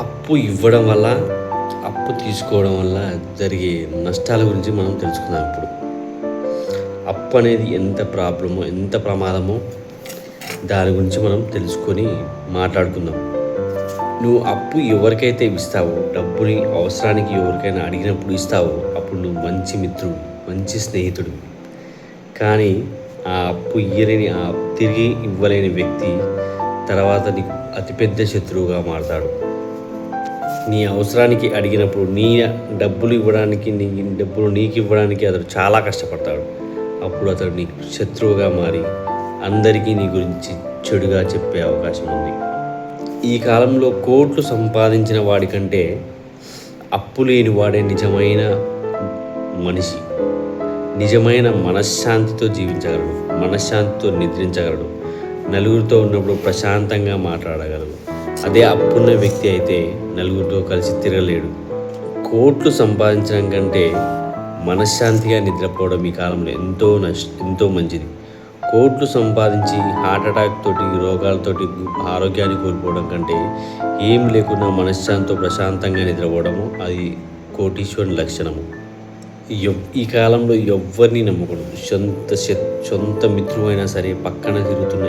అప్పు ఇవ్వడం వల్ల, అప్పు తీసుకోవడం వల్ల జరిగే నష్టాల గురించి మనం తెలుసుకుందాం ఇప్పుడు. అప్పు అనేది ఎంత ప్రాబ్లమో, ఎంత ప్రమాదమో దాని గురించి మనం తెలుసుకొని మాట్లాడుకుందాం. నువ్వు అప్పు ఎవరికైతే ఇస్తావో, డబ్బుని అవసరానికి ఎవరికైనా అడిగినప్పుడు ఇస్తావో, అప్పుడు నువ్వు మంచి మిత్రుడు, మంచి స్నేహితుడు. కానీ ఆ అప్పు ఇయ్యలేని, ఆ తిరిగి ఇవ్వలేని వ్యక్తి తర్వాత నీకు అతిపెద్ద శత్రువుగా మారతాడు. నీ అవసరానికి అడిగినప్పుడు డబ్బులు ఇవ్వడానికి, డబ్బులు నీకు ఇవ్వడానికి అతడు చాలా కష్టపడతాడు. అప్పుడు అతడు నీకు శత్రువుగా మారి అందరికీ నీ గురించి చెడుగా చెప్పే అవకాశం ఉంది. ఈ కాలంలో కోట్లు సంపాదించిన వాడికంటే అప్పు లేని వాడే నిజమైన మనిషి. నిజమైన మనశ్శాంతితో జీవించగలడు, మనశ్శాంతితో నిద్రించగలడు, నలుగురితో ఉన్నప్పుడు ప్రశాంతంగా మాట్లాడగలడు. అదే అప్పున్న వ్యక్తి అయితే నలుగురితో కలిసి తిరగలేడు. కోట్లు సంపాదించడం కంటే మనశ్శాంతిగా నిద్రపోవడం ఈ కాలంలో ఎంతో మంచిది. కోట్లు సంపాదించి హార్ట్ అటాక్ తోటి, రోగాలతోటి ఆరోగ్యాన్ని కోల్పోవడం కంటే ఏం లేకుండా మనశ్శాంతితో ప్రశాంతంగా నిద్రపోవడము అది కోటీశ్వరుని లక్షణము. ఈ కాలంలో ఎవ్వరిని నమ్మకూడదు. సొంత మిత్రువు అయినా సరే, పక్కన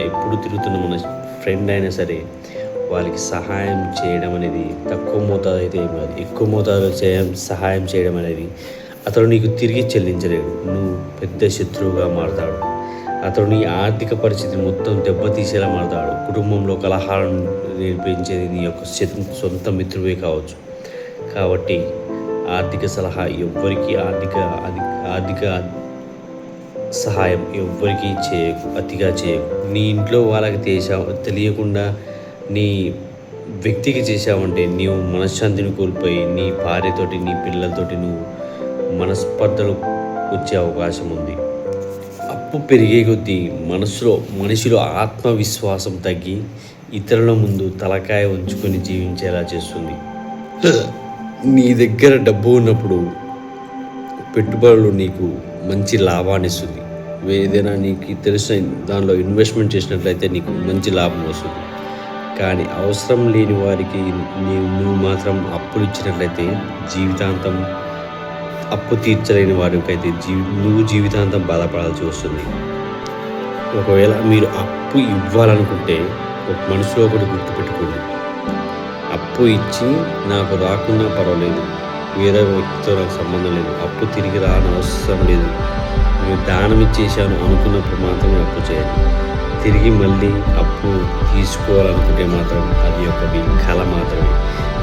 ఎప్పుడు తిరుగుతున్న మన ఫ్రెండ్ అయినా సరే, వాళ్ళకి సహాయం చేయడం అనేది తక్కువ మోతాదు అయితే ఏం కాదు, ఎక్కువ మోతాదులో సహాయం చేయడం అనేది అతడు నీకు తిరిగి చెల్లించలేడు. నువ్వు పెద్ద శత్రువుగా మారతాడు. అతడు నీ ఆర్థిక పరిస్థితిని మొత్తం దెబ్బతీసేలా మారతాడు. కుటుంబంలో కలహాలను నేర్పించేది నీ యొక్క సొంత మిత్రువే కావచ్చు. కాబట్టి ఆర్థిక సలహా ఎవ్వరికి, ఆర్థిక సహాయం ఎవ్వరికి చేయకు, అతిగా చేయకు. నీ ఇంట్లో వాళ్ళకి తెలియకుండా నీ వ్యక్తికి చేసావంటే నీవు మనశ్శాంతిని కోల్పోయి నీ భార్యతోటి, నీ పిల్లలతోటి నువ్వు మనస్పర్ధలు వచ్చే అవకాశం ఉంది. అప్పు పెరిగే కొద్దీ మనిషిలో ఆత్మవిశ్వాసం తగ్గి ఇతరుల ముందు తలకాయ ఉంచుకొని జీవించేలా చేస్తుంది. నీ దగ్గర డబ్బు ఉన్నప్పుడు పెట్టుబడులు నీకు మంచి లాభాన్ని ఇస్తుంది. ఏదైనా నీకు తెలిసిన దానిలో ఇన్వెస్ట్మెంట్ చేసినట్లయితే నీకు మంచి లాభం వస్తుంది. కానీ అవసరం లేని వారికి నువ్వు మాత్రం అప్పులు ఇచ్చినట్లయితే జీవితాంతం, అప్పు తీర్చలేని వారికైతే నువ్వు జీవితాంతం బాధపడాల్సి వస్తుంది. ఒకవేళ మీరు అప్పు ఇవ్వాలనుకుంటే ఒక మనసులో ఒకటి గుర్తుపెట్టుకోండి. అప్పు ఇచ్చి నాకు రాకున్నా పర్వాలేదు, వేరే వ్యక్తితో నాకు సంబంధం లేదు, అప్పు తిరిగి అవసరం లేదు, నేను దానం ఇచ్చేసాను అనుకున్నప్పుడు మాత్రమే అప్పు చేయాలి. తిరిగి మళ్ళీ అప్పు తీసుకోవాలనుకుంటే మాత్రం అది మీ కళ మాత్రమే,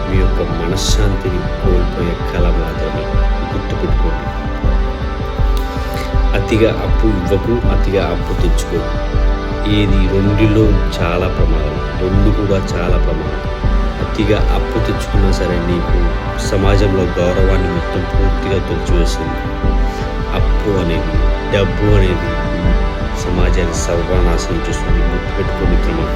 మీ యొక్క మనశ్శాంతిని కోల్పోయే కళ మాత్రమే. గుర్తుపెట్టుకోండి. అతిగా అప్పు ఇవ్వకు, అతిగా అప్పు తెచ్చుకోకు. ఏది రెండిలో చాలా ప్రమాదం, రెండు కూడా చాలా ప్రమాదం. అతిగా అప్పు తెచ్చుకున్నా సరే నీకు సమాజంలో గౌరవాన్ని మొత్తం పూర్తిగా తొలిచివేస్తుంది. అప్పు అనేది, డబ్బు అనేది సమాజాన్ని సర్వనాశనం చేస్తుంది. గుర్తుపెట్టుకో మిత్రమా.